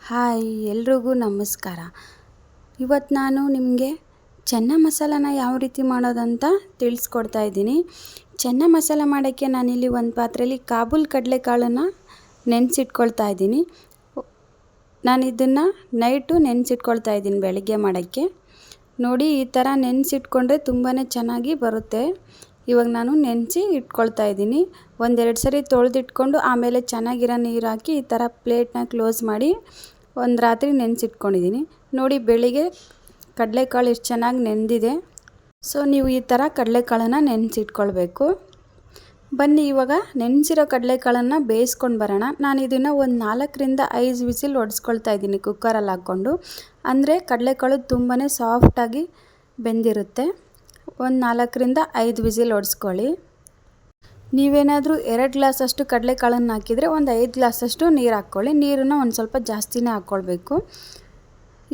Hi ಎಲ್ರಿಗೂ ನಮಸ್ಕಾರ. ಇವತ್ತು ನಾನು ನಿಮಗೆ ಚೆನ್ನ ಮಸಾಲನ ಯಾವ ರೀತಿ ಮಾಡೋದಂತ ತಿಳಿಸ್ಕೊಡ್ತಾ ಇದ್ದೀನಿ. ಚೆನ್ನ ಮಸಾಲ ಮಾಡೋಕ್ಕೆ ನಾನಿಲ್ಲಿ ಒಂದು ಪಾತ್ರೆಯಲ್ಲಿ ಕಾಬೂಲ್ ಕಡಲೆಕಾಳನ್ನು ನೆನೆಸಿಟ್ಕೊಳ್ತಾ ಇದ್ದೀನಿ. ನಾನು ಇದನ್ನು ನೈಟು ನೆನೆಸಿಟ್ಕೊಳ್ತಾ ಇದ್ದೀನಿ ಬೆಳಗ್ಗೆ ಮಾಡೋಕ್ಕೆ. ನೋಡಿ, ಈ ಥರ ನೆನೆಸಿಟ್ಕೊಂಡ್ರೆ ತುಂಬಾ ಚೆನ್ನಾಗಿ ಬರುತ್ತೆ. ಇವಾಗ ನಾನು ನೆನೆಸಿ ಇಟ್ಕೊಳ್ತಾ ಇದ್ದೀನಿ. ಒಂದೆರಡು ಸರಿ ತೊಳೆದಿಟ್ಕೊಂಡು ಆಮೇಲೆ ಚೆನ್ನಾಗಿರೋ ನೀರು ಹಾಕಿ ಈ ಥರ ಪ್ಲೇಟ್ನ ಕ್ಲೋಸ್ ಮಾಡಿ ಒಂದು ರಾತ್ರಿ ನೆನೆಸಿಟ್ಕೊಂಡಿದ್ದೀನಿ. ನೋಡಿ, ಬೆಳಿಗ್ಗೆ ಕಡಲೆಕಾಳು ಎಷ್ಟು ಚೆನ್ನಾಗಿ ನೆಂದಿದೆ. ಸೊ ನೀವು ಈ ಥರ ಕಡಲೆಕಾಳನ್ನು ನೆನೆಸಿಟ್ಕೊಳ್ಬೇಕು. ಬನ್ನಿ ಇವಾಗ ನೆನೆಸಿರೋ ಕಡಲೆಕಾಳನ್ನು ಬೇಯಿಸ್ಕೊಂಡು ಬರೋಣ. ನಾನು ಇದನ್ನು ಒಂದು 4-5 ವಿಸಿಲ್ ಹೊಡೆಸ್ಕೊಳ್ತಾ ಇದ್ದೀನಿ ಕುಕ್ಕರಲ್ಲಿ ಹಾಕ್ಕೊಂಡು. ಅಂದರೆ ಕಡಲೆಕಾಳು ತುಂಬಾ ಸಾಫ್ಟಾಗಿ ಬೆಂದಿರುತ್ತೆ. ಒಂದು 4-5 ವಿಸಿಲ್ ಹೊಡೆಸ್ಕೊಳ್ಳಿ. ನೀವೇನಾದರೂ 2 ಗ್ಲಾಸಷ್ಟು ಕಡಲೆಕಾಳನ್ನು ಹಾಕಿದರೆ ಒಂದು 5 ಗ್ಲಾಸಷ್ಟು ನೀರು ಹಾಕ್ಕೊಳ್ಳಿ. ನೀರನ್ನು ಒಂದು ಸ್ವಲ್ಪ ಜಾಸ್ತಿನೇ ಹಾಕ್ಕೊಳ್ಬೇಕು.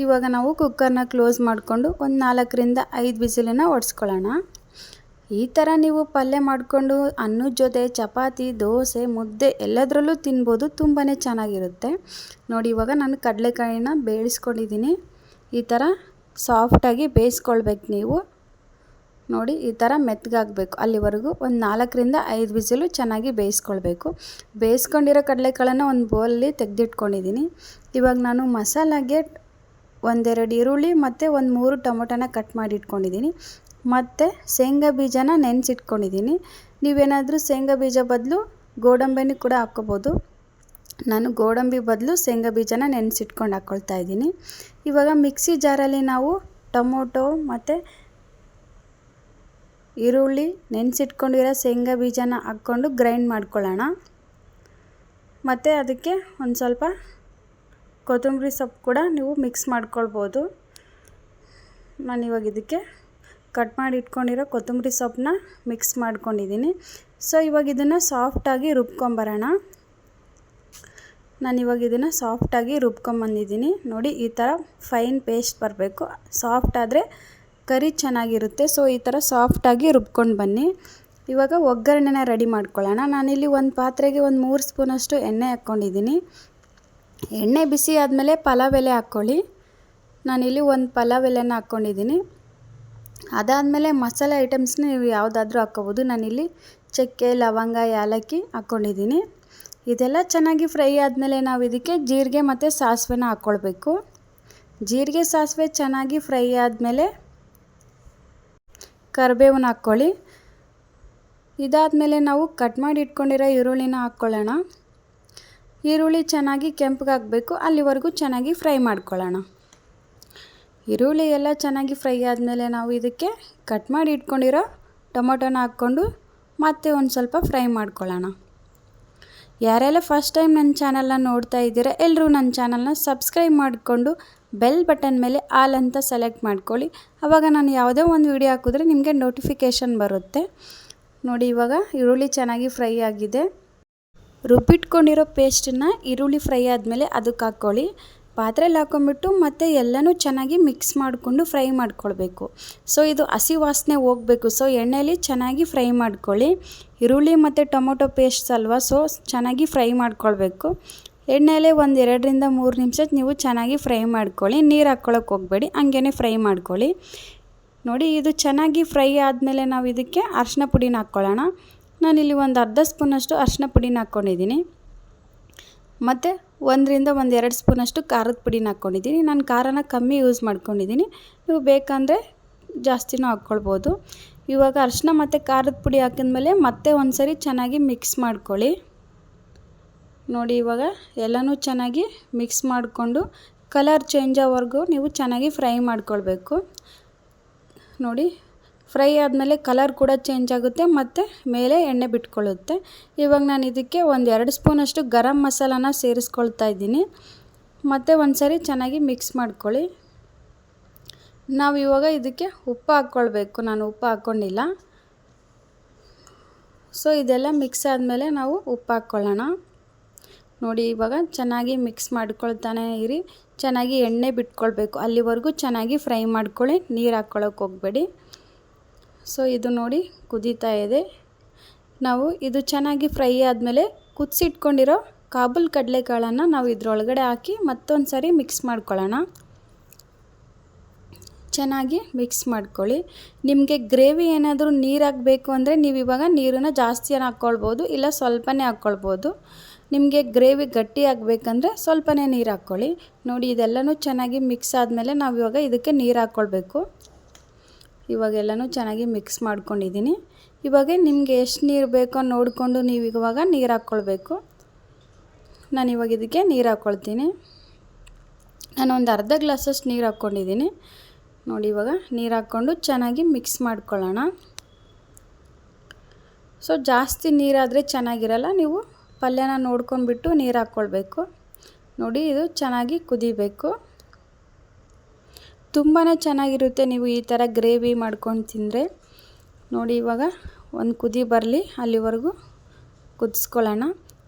ಇವಾಗ ನಾವು ಕುಕ್ಕರ್ನ ಕ್ಲೋಸ್ ಮಾಡಿಕೊಂಡು ಒಂದು 4-5 ವಿಸಿಲನ್ನು ಹೊಡೆಸ್ಕೊಳ್ಳೋಣ. ಈ ಥರ ನೀವು ಪಲ್ಯ ಮಾಡಿಕೊಂಡು ಅನ್ನದ ಜೊತೆ ಚಪಾತಿ, ದೋಸೆ, ಮುದ್ದೆ ಎಲ್ಲದರಲ್ಲೂ ತಿನ್ಬೋದು. ತುಂಬಾ ಚೆನ್ನಾಗಿರುತ್ತೆ. ನೋಡಿ, ಇವಾಗ ನಾನು ಕಡಲೆಕಾಯಿನ ಬೇಯಿಸ್ಕೊಂಡಿದ್ದೀನಿ. ಈ ಥರ ಸಾಫ್ಟಾಗಿ ಬೇಯಿಸ್ಕೊಳ್ಬೇಕು ನೀವು. ನೋಡಿ, ಈ ಥರ ಮೆತ್ತಗಾಗಬೇಕು. ಅಲ್ಲಿವರೆಗೂ ಒಂದು 4-5 ವಿಸಿಲು ಚೆನ್ನಾಗಿ ಬೇಯಿಸ್ಕೊಳ್ಬೇಕು. ಬೇಯಿಸ್ಕೊಂಡಿರೋ ಕಡಲೆಕಾಳನ್ನು ಒಂದು ಬೌಲಲ್ಲಿ ತೆಗೆದಿಟ್ಕೊಂಡಿದ್ದೀನಿ. ಇವಾಗ ನಾನು ಮಸಾಲಾಗೆ 1-2 ಈರುಳ್ಳಿ ಮತ್ತು ಒಂದು 3 ಟೊಮೊಟೊನ ಕಟ್ ಮಾಡಿ ಇಟ್ಕೊಂಡಿದ್ದೀನಿ. ಮತ್ತು ಶೇಂಗಾ ಬೀಜನ ನೆನೆಸಿಟ್ಕೊಂಡಿದ್ದೀನಿ. ನೀವೇನಾದರೂ ಶೇಂಗಾ ಬೀಜ ಬದಲು ಗೋಡಂಬಿನೂ ಕೂಡ ಹಾಕ್ಕೋಬೋದು. ನಾನು ಗೋಡಂಬಿ ಬದಲು ಶೇಂಗಾ ಬೀಜನ ನೆನೆಸಿಟ್ಕೊಂಡು ಹಾಕ್ಕೊಳ್ತಾ ಇದ್ದೀನಿ. ಇವಾಗ ಮಿಕ್ಸಿ ಜಾರಲ್ಲಿ ನಾವು ಟೊಮೊಟೊ ಮತ್ತು ಈರುಳ್ಳಿ ನೆನೆಸಿಟ್ಕೊಂಡಿರೋ ಶೇಂಗಾ ಬೀಜನ ಹಾಕ್ಕೊಂಡು ಗ್ರೈಂಡ್ ಮಾಡ್ಕೊಳ್ಳೋಣ. ಮತ್ತು ಅದಕ್ಕೆ ಒಂದು ಸ್ವಲ್ಪ ಕೊತ್ತಂಬರಿ ಸೊಪ್ಪು ಕೂಡ ನೀವು ಮಿಕ್ಸ್ ಮಾಡ್ಕೊಳ್ಬೋದು. ನಾನಿವಾಗ ಇದಕ್ಕೆ ಕಟ್ ಮಾಡಿ ಇಟ್ಕೊಂಡಿರೋ ಕೊತ್ತಂಬರಿ ಸೊಪ್ಪನ್ನ ಮಿಕ್ಸ್ ಮಾಡ್ಕೊಂಡಿದ್ದೀನಿ. ಸೊ ಇವಾಗ ಇದನ್ನು ಸಾಫ್ಟಾಗಿ ರುಬ್ಕೊಂಬರೋಣ. ನಾನಿವಾಗ ಇದನ್ನು ಸಾಫ್ಟಾಗಿ ರುಬ್ಕೊಂಬಂದಿದ್ದೀನಿ. ನೋಡಿ, ಈ ಥರ ಫೈನ್ ಪೇಸ್ಟ್ ಬರಬೇಕು. ಸಾಫ್ಟ್ ಆದರೆ ಕರಿ ಚೆನ್ನಾಗಿರುತ್ತೆ. ಸೊ ಈ ಥರ ಸಾಫ್ಟಾಗಿ ರುಬ್ಕೊಂಡು ಬನ್ನಿ. ಇವಾಗ ಒಗ್ಗರಣೆನ ರೆಡಿ ಮಾಡ್ಕೊಳ್ಳೋಣ. ನಾನಿಲ್ಲಿ ಒಂದು ಪಾತ್ರೆಗೆ ಒಂದು 3 ಸ್ಪೂನಷ್ಟು ಎಣ್ಣೆ ಹಾಕ್ಕೊಂಡಿದ್ದೀನಿ. ಎಣ್ಣೆ ಬಿಸಿ ಆದಮೇಲೆ ಪಲಾವ್ ಎಲೆ ಹಾಕ್ಕೊಳ್ಳಿ. ನಾನಿಲ್ಲಿ ಒಂದು ಪಲಾವ್ ಎಲೆನ ಹಾಕ್ಕೊಂಡಿದ್ದೀನಿ. ಅದಾದಮೇಲೆ ಮಸಾಲೆ ಐಟಮ್ಸ್ನ ನೀವು ಯಾವುದಾದ್ರೂ ಹಾಕ್ಕೋಬೋದು. ನಾನಿಲ್ಲಿ ಚಕ್ಕೆ, ಲವಂಗ, ಏಲಕ್ಕಿ ಹಾಕ್ಕೊಂಡಿದ್ದೀನಿ. ಇದೆಲ್ಲ ಚೆನ್ನಾಗಿ ಫ್ರೈ ಆದಮೇಲೆ ನಾವು ಇದಕ್ಕೆ ಜೀರಿಗೆ ಮತ್ತು ಸಾಸಿವೆನ ಹಾಕ್ಕೊಳ್ಬೇಕು. ಜೀರಿಗೆ ಸಾಸಿವೆ ಚೆನ್ನಾಗಿ ಫ್ರೈ ಆದಮೇಲೆ ಕರಿಬೇವನ್ನ ಹಾಕ್ಕೊಳ್ಳಿ. ಇದಾದಮೇಲೆ ನಾವು ಕಟ್ ಮಾಡಿ ಇಟ್ಕೊಂಡಿರೋ ಈರುಳ್ಳಿನ ಹಾಕ್ಕೊಳ್ಳೋಣ. ಈರುಳ್ಳಿ ಚೆನ್ನಾಗಿ ಕೆಂಪಗಾಗಬೇಕು. ಅಲ್ಲಿವರೆಗೂ ಚೆನ್ನಾಗಿ ಫ್ರೈ ಮಾಡ್ಕೊಳ್ಳೋಣ. ಈರುಳ್ಳಿ ಎಲ್ಲ ಚೆನ್ನಾಗಿ ಫ್ರೈ ಆದಮೇಲೆ ನಾವು ಇದಕ್ಕೆ ಕಟ್ ಮಾಡಿ ಇಟ್ಕೊಂಡಿರೋ ಟೊಮೊಟೊನ ಹಾಕ್ಕೊಂಡು ಮತ್ತೆ ಒಂದು ಸ್ವಲ್ಪ ಫ್ರೈ ಮಾಡ್ಕೊಳ್ಳೋಣ. ಯಾರೆಲ್ಲ ಫಸ್ಟ್ ಟೈಮ್ ನನ್ನ ಚಾನಲ್ನ ನೋಡ್ತಾ ಇದ್ದೀರಾ ಎಲ್ಲರೂ ನನ್ನ ಚಾನಲ್ನ ಸಬ್ಸ್ಕ್ರೈಬ್ ಮಾಡಿಕೊಂಡು ಬೆಲ್ ಬಟನ್ ಮೇಲೆ ಆಲ್ ಅಂತ ಸೆಲೆಕ್ಟ್ ಮಾಡ್ಕೊಳ್ಳಿ. ಆವಾಗ ನಾನು ಯಾವುದೇ ಒಂದು ವಿಡಿಯೋ ಹಾಕಿದ್ರೆ ನಿಮಗೆ ನೋಟಿಫಿಕೇಷನ್ ಬರುತ್ತೆ. ನೋಡಿ, ಇವಾಗ ಈರುಳ್ಳಿ ಚೆನ್ನಾಗಿ ಫ್ರೈ ಆಗಿದೆ. ರುಬ್ಬಿಟ್ಕೊಂಡಿರೋ ಪೇಸ್ಟನ್ನು ಈರುಳ್ಳಿ ಫ್ರೈ ಆದಮೇಲೆ ಅದಕ್ಕೆ ಹಾಕ್ಕೊಳ್ಳಿ. ಪಾತ್ರೆಯಲ್ಲಿ ಹಾಕ್ಕೊಂಬಿಟ್ಟು ಮತ್ತೆ ಎಲ್ಲನೂ ಚೆನ್ನಾಗಿ ಮಿಕ್ಸ್ ಮಾಡಿಕೊಂಡು ಫ್ರೈ ಮಾಡ್ಕೊಳ್ಬೇಕು. ಸೊ ಇದು ಹಸಿ ವಾಸನೆ ಹೋಗಬೇಕು. ಸೊ ಎಣ್ಣೆಯಲ್ಲಿ ಚೆನ್ನಾಗಿ ಫ್ರೈ ಮಾಡ್ಕೊಳ್ಳಿ. ಈರುಳ್ಳಿ ಮತ್ತು ಟೊಮೊಟೊ ಪೇಸ್ಟ್ ಅಲ್ವಾ, ಸೊ ಚೆನ್ನಾಗಿ ಫ್ರೈ ಮಾಡ್ಕೊಳ್ಬೇಕು. ಎಣ್ಣೆಯಲ್ಲೇ ಒಂದು 2-3 ನಿಮಿಷ ನೀವು ಚೆನ್ನಾಗಿ ಫ್ರೈ ಮಾಡ್ಕೊಳ್ಳಿ. ನೀರು ಹಾಕ್ಕೊಳ್ಳೋಕೆ ಹೋಗಬೇಡಿ, ಹಂಗೇ ಫ್ರೈ ಮಾಡ್ಕೊಳ್ಳಿ. ನೋಡಿ, ಇದು ಚೆನ್ನಾಗಿ ಫ್ರೈ ಆದಮೇಲೆ ನಾವು ಇದಕ್ಕೆ ಅರಿಶಿನ ಪುಡಿನ ಹಾಕ್ಕೊಳ್ಳೋಣ. ನಾನಿಲ್ಲಿ ಒಂದು ಅರ್ಧ ಸ್ಪೂನಷ್ಟು ಅರಿಶಿನ ಪುಡಿನ ಹಾಕ್ಕೊಂಡಿದ್ದೀನಿ. ಮತ್ತು 1-2 ಸ್ಪೂನಷ್ಟು ಖಾರದ ಪುಡಿನ ಹಾಕ್ಕೊಂಡಿದ್ದೀನಿ. ನಾನು ಖಾರನ ಕಮ್ಮಿ ಯೂಸ್ ಮಾಡ್ಕೊಂಡಿದ್ದೀನಿ. ನೀವು ಬೇಕಂದರೆ ಜಾಸ್ತಿನೂ ಹಾಕ್ಕೊಳ್ಬೋದು. ಇವಾಗ ಅರಿಶಿನ ಮತ್ತು ಖಾರದ ಪುಡಿ ಹಾಕಿದ್ಮೇಲೆ ಮತ್ತೆ ಒಂದು ಸರಿ ಚೆನ್ನಾಗಿ ಮಿಕ್ಸ್ ಮಾಡ್ಕೊಳ್ಳಿ. ನೋಡಿ, ಇವಾಗ ಎಲ್ಲನೂ ಚೆನ್ನಾಗಿ ಮಿಕ್ಸ್ ಮಾಡಿಕೊಂಡು ಕಲರ್ ಚೇಂಜ್ ಆಗೋವರೆಗೂ ನೀವು ಚೆನ್ನಾಗಿ ಫ್ರೈ ಮಾಡ್ಕೊಳ್ಬೇಕು. ನೋಡಿ, ಫ್ರೈ ಆದಮೇಲೆ ಕಲರ್ ಕೂಡ ಚೇಂಜ್ ಆಗುತ್ತೆ ಮತ್ತು ಮೇಲೆ ಎಣ್ಣೆ ಬಿಟ್ಕೊಳ್ಳುತ್ತೆ. ಇವಾಗ ನಾನು ಇದಕ್ಕೆ 1-2 ಸ್ಪೂನಷ್ಟು ಗರಂ ಮಸಾಲಾನ ಸೇರಿಸ್ಕೊಳ್ತಾ ಇದ್ದೀನಿ. ಮತ್ತು ಒಂದು ಸರಿ ಚೆನ್ನಾಗಿ ಮಿಕ್ಸ್ ಮಾಡ್ಕೊಳ್ಳಿ. ನಾವು ಇವಾಗ ಇದಕ್ಕೆ ಉಪ್ಪು ಹಾಕ್ಕೊಳ್ಬೇಕು. ನಾನು ಉಪ್ಪು ಹಾಕ್ಕೊಂಡಿಲ್ಲ. ಸೊ ಇದೆಲ್ಲ ಮಿಕ್ಸ್ ಆದಮೇಲೆ ನಾವು ಉಪ್ಪು ಹಾಕ್ಕೊಳ್ಳೋಣ. ನೋಡಿ, ಇವಾಗ ಚೆನ್ನಾಗಿ ಮಿಕ್ಸ್ ಮಾಡ್ಕೊಳ್ತಾನೆ ಇರಿ. ಚೆನ್ನಾಗಿ ಎಣ್ಣೆ ಬಿಟ್ಕೊಳ್ಬೇಕು. ಅಲ್ಲಿವರೆಗೂ ಚೆನ್ನಾಗಿ ಫ್ರೈ ಮಾಡ್ಕೊಳ್ಳಿ. ನೀರು ಹಾಕ್ಕೊಳ್ಳೋಕೆ ಹೋಗಬೇಡಿ. ಸೊ ಇದು ನೋಡಿ ಕುದೀತಾ ಇದೆ. ನಾವು ಇದು ಚೆನ್ನಾಗಿ ಫ್ರೈ ಆದಮೇಲೆ ಕುದಿಸಿಟ್ಕೊಂಡಿರೋ ಕಾಬೂಲ್ ಕಡಲೆಕಾಳನ್ನು ನಾವು ಇದರೊಳಗಡೆ ಹಾಕಿ ಮತ್ತೊಂದು ಸರಿ ಮಿಕ್ಸ್ ಮಾಡ್ಕೊಳ್ಳೋಣ. ಚೆನ್ನಾಗಿ ಮಿಕ್ಸ್ ಮಾಡ್ಕೊಳ್ಳಿ. ನಿಮಗೆ ಗ್ರೇವಿ ಏನಾದರೂ ನೀರು ಹಾಕಬೇಕು ಅಂದರೆ ನೀವು ಇವಾಗ ನೀರನ್ನು ಜಾಸ್ತಿ ಹಾಕ್ಕೊಳ್ಬೋದು, ಇಲ್ಲ ಸ್ವಲ್ಪನೇ ಹಾಕ್ಕೊಳ್ಬೋದು. ನಿಮಗೆ ಗ್ರೇವಿ ಗಟ್ಟಿ ಆಗಬೇಕಂದ್ರೆ ಸ್ವಲ್ಪನೇ ನೀರು ಹಾಕ್ಕೊಳ್ಳಿ. ನೋಡಿ ಇದೆಲ್ಲನೂ ಚೆನ್ನಾಗಿ ಮಿಕ್ಸ್ ಆದಮೇಲೆ ನಾವು ಇವಾಗ ಇದಕ್ಕೆ ನೀರು ಹಾಕ್ಕೊಳ್ಬೇಕು. ಇವಾಗೆಲ್ಲನೂ ಚೆನ್ನಾಗಿ ಮಿಕ್ಸ್ ಮಾಡ್ಕೊಂಡಿದ್ದೀನಿ. ಇವಾಗ ನಿಮಗೆ ಎಷ್ಟು ನೀರು ಬೇಕೋ ನೋಡಿಕೊಂಡು ನೀವು ಇವಾಗ ನೀರು ಹಾಕ್ಕೊಳ್ಬೇಕು. ನಾನು ಇವಾಗ ಇದಕ್ಕೆ ನೀರು ಹಾಕ್ಕೊಳ್ತೀನಿ. ನಾನು ಒಂದು ಅರ್ಧ ಗ್ಲಾಸಷ್ಟು ನೀರು ಹಾಕ್ಕೊಂಡಿದ್ದೀನಿ. ನೋಡಿ ಇವಾಗ ನೀರು ಹಾಕ್ಕೊಂಡು ಚೆನ್ನಾಗಿ ಮಿಕ್ಸ್ ಮಾಡ್ಕೊಳ್ಳೋಣ. ಸೊ ಜಾಸ್ತಿ ನೀರಾದರೆ ಚೆನ್ನಾಗಿರಲ್ಲ, ನೀವು ಪಲ್ಯನ ನೋಡ್ಕೊಂಡ್ಬಿಟ್ಟು ನೀರು ಹಾಕ್ಕೊಳ್ಬೇಕು. ನೋಡಿ ಇದು ಚೆನ್ನಾಗಿ ಕುದಿಬೇಕು. ತುಂಬಾ ಚೆನ್ನಾಗಿರುತ್ತೆ ನೀವು ಈ ಥರ ಗ್ರೇವಿ ಮಾಡ್ಕೊಂಡು ತಿಂದರೆ. ನೋಡಿ ಇವಾಗ ಒಂದು ಕುದಿ ಬರಲಿ, ಅಲ್ಲಿವರೆಗೂ ಕುದಿಸ್ಕೊಳ್ಳೋಣ.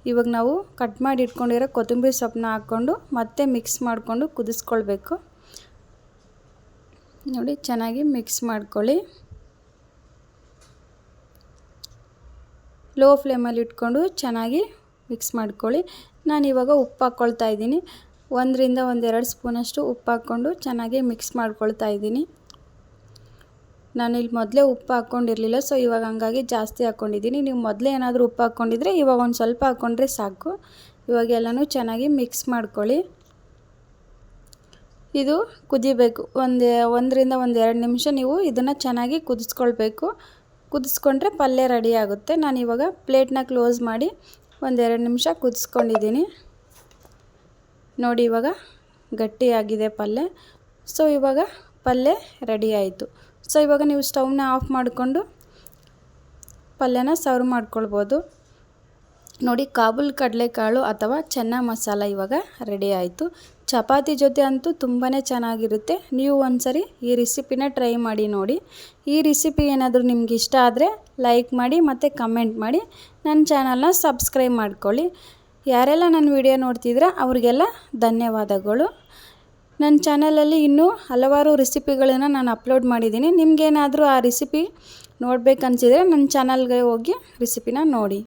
ಇವಾಗ ನಾವು ಕಟ್ ಮಾಡಿ ಇಟ್ಕೊಂಡಿರೋ ಕೊತ್ತಂಬರಿ ಸೊಪ್ಪನ್ನ ಹಾಕ್ಕೊಂಡು ಮತ್ತೆ ಮಿಕ್ಸ್ ಮಾಡಿಕೊಂಡು ಕುದಿಸ್ಕೊಳ್ಬೇಕು. ನೋಡಿ ಚೆನ್ನಾಗಿ ಮಿಕ್ಸ್ ಮಾಡ್ಕೊಳ್ಳಿ. ಲೋ ಫ್ಲೇಮಲ್ಲಿ ಇಟ್ಕೊಂಡು ಚೆನ್ನಾಗಿ ಮಿಕ್ಸ್ ಮಾಡ್ಕೊಳ್ಳಿ. ನಾನಿವಾಗ ಉಪ್ಪು ಹಾಕ್ಕೊಳ್ತಾ ಇದ್ದೀನಿ. 1 ರಿಂದ 1-2 ಸ್ಪೂನಷ್ಟು ಉಪ್ಪು ಹಾಕ್ಕೊಂಡು ಚೆನ್ನಾಗಿ ಮಿಕ್ಸ್ ಮಾಡ್ಕೊಳ್ತಾ ಇದ್ದೀನಿ. ನಾನಿಲ್ಲಿ ಮೊದಲೇ ಉಪ್ಪು ಹಾಕ್ಕೊಂಡಿರಲಿಲ್ಲ, ಸೊ ಇವಾಗ ಹಂಗಾಗಿ ಜಾಸ್ತಿ ಹಾಕ್ಕೊಂಡಿದ್ದೀನಿ. ನೀವು ಮೊದಲೇ ಏನಾದರೂ ಉಪ್ಪು ಹಾಕ್ಕೊಂಡಿದ್ರೆ ಇವಾಗ ಒಂದು ಸ್ವಲ್ಪ ಹಾಕ್ಕೊಂಡ್ರೆ ಸಾಕು. ಇವಾಗ ಎಲ್ಲನೂ ಚೆನ್ನಾಗಿ ಮಿಕ್ಸ್ ಮಾಡ್ಕೊಳ್ಳಿ. ಇದು ಕುದಿಬೇಕು. 1 ರಿಂದ 1-2 ನಿಮಿಷ ನೀವು ಇದನ್ನು ಚೆನ್ನಾಗಿ ಕುದಿಸ್ಕೊಳ್ಬೇಕು. ಕುದಿಸ್ಕೊಂಡ್ರೆ ಪಲ್ಯ ರೆಡಿ ಆಗುತ್ತೆ. ನಾನಿವಾಗ ಪ್ಲೇಟ್ನ ಕ್ಲೋಸ್ ಮಾಡಿ 1-2 ನಿಮಿಷ ಕುದಿಸ್ಕೊಂಡಿದ್ದೀನಿ. ನೋಡಿ ಇವಾಗ ಗಟ್ಟಿಯಾಗಿದೆ ಪಲ್ಯ. ಸೊ ಇವಾಗ ಪಲ್ಯ ರೆಡಿ ಆಯಿತು. ಸೊ ಇವಾಗ ನೀವು ಸ್ಟವ್ನ ಆಫ್ ಮಾಡಿಕೊಂಡು ಪಲ್ಯನ ಸರ್ವ್ ಮಾಡ್ಕೊಳ್ಬೋದು. ನೋಡಿ ಕಾಬೂಲ್ ಕಡಲೆಕಾಳು ಅಥವಾ ಚೆನ್ನ ಮಸಾಲ ಇವಾಗ ರೆಡಿ ಆಯಿತು. ಚಪಾತಿ ಜೊತೆ ಅಂತೂ ತುಂಬಾ ಚೆನ್ನಾಗಿರುತ್ತೆ. ನೀವು ಒಂದ್ಸರಿ ಈ ರೆಸಿಪಿನ ಟ್ರೈ ಮಾಡಿ ನೋಡಿ. ಈ ರೆಸಿಪಿ ಏನಾದರೂ ನಿಮ್ಗೆ ಇಷ್ಟ ಆದರೆ ಲೈಕ್ ಮಾಡಿ ಮತ್ತು ಕಮೆಂಟ್ ಮಾಡಿ. ನನ್ನ ಚಾನಲ್ನ ಸಬ್ಸ್ಕ್ರೈಬ್ ಮಾಡ್ಕೊಳ್ಳಿ. ಯಾರೆಲ್ಲ ನನ್ನ ವಿಡಿಯೋ ನೋಡ್ತಿದ್ರೆ ಅವ್ರಿಗೆಲ್ಲ ಧನ್ಯವಾದಗಳು. ನನ್ನ ಚಾನಲಲ್ಲಿ ಇನ್ನೂ ಹಲವಾರು ರೆಸಿಪಿಗಳನ್ನು ನಾನು ಅಪ್ಲೋಡ್ ಮಾಡಿದ್ದೀನಿ. ನಿಮಗೇನಾದರೂ ಆ ರೆಸಿಪಿ ನೋಡಬೇಕನ್ಸಿದ್ರೆ ನನ್ನ ಚಾನಲ್ಗೆ ಹೋಗಿ ರೆಸಿಪಿನ ನೋಡಿ.